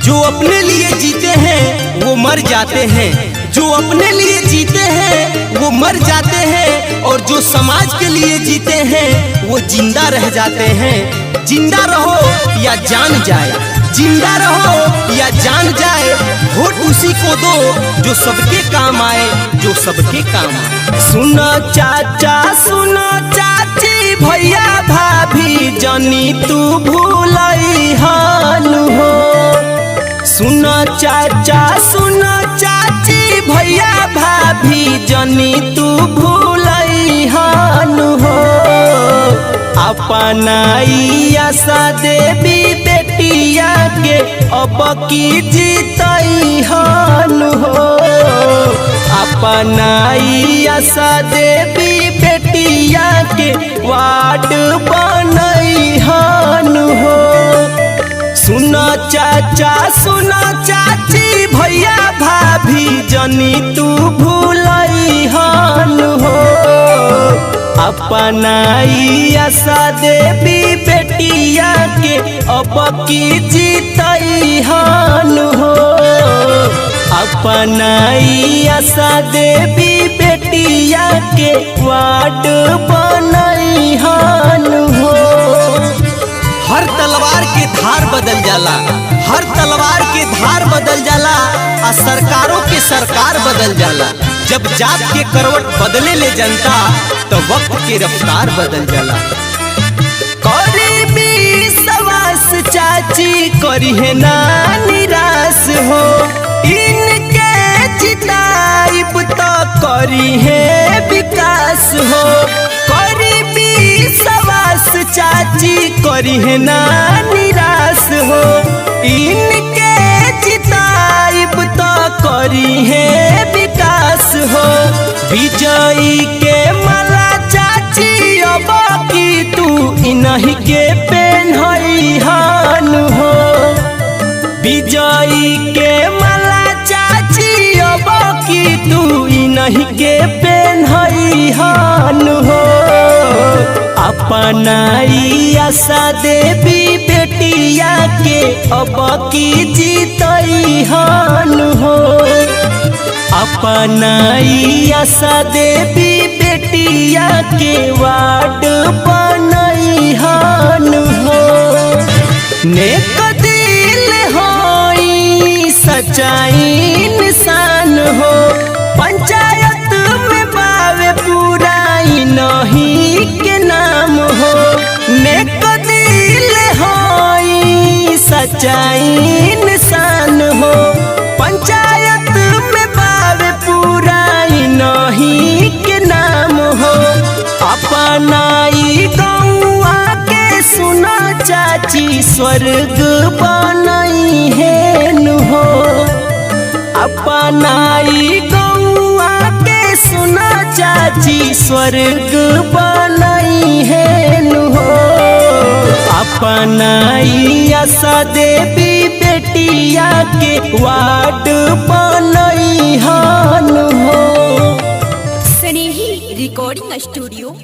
जो अपने लिए जीते हैं वो मर जाते हैं, जो अपने लिए जीते हैं वो मर जाते हैं, और जो समाज के लिए जीते हैं वो जिंदा रह जाते हैं। जिंदा रहो या जान जाए, जिंदा रहो या जान जाए, वोट उसी को दो जो सबके काम आए, जो सबके काम आए। सुनो चाचा सुनो चाची भैया भाभी जानी तू भूलई हानु हो। सुनो चाचा सुनो चाची भैया भाभी जानी तू भूलई हानु हो। अपनाई आशा देवी बेटिया के अब की जीतई हानु हो। अपनाई आशा देवी बेटिया के वार्ड बनई हानु हो। सुनो चाचा सुनो चाची भैया भाभी जानी तू भूलई हानु हो। अपनाई आशा देवी बेटिया के अब की जीतई हानु हो। अपनाई आशा देवी बेटिया के वार्ड बनई हानु हो। हर तलवार के धार बदल जाला, हर तलवार के धार बदल जाला, आ सरकारों के सरकार बदल जाला। जब जात के करवट बदले ले जनता तो वक्त की रफ्तार बदल जाला। करीबी सवास चाची करी है ना निराश हो, इनके जिताइब तो करी है विकास हो। करीबी सवास चाची करी है ना निराश हो, इनके जिताइब तो करी है विकास हो। विजयी के माला चाची अब की तू इन्हीं के पेन्हई हानु हो। विजयी के माला चाची अब की तू इन्हीं के पेन्हई हानु हो। अपनाई आशा देवी बेटिया के अब की जीतई हानु हो। अपनाई आशा देवी बेटिया के वार्ड बनई हानु हो। नेक दिल होई सच्चाई इंसान हो, पंचायत में बावे पूरा नहीं के नाम हो। नेक दिल होई सच्चाई इंसान हो, पंचायत में बावे पूरा नहीं के नाम हो। अपनाई गौआ के सुना चाची स्वर्ग बनई है नु हो। अपनाई गौआ के सुना चाची स्वर्ग बनई है नु हो। अपनाई आशा देवी बेटिया के वार्ड बनई हानु हो। स्नेही रिकॉर्डिंग स्टूडियो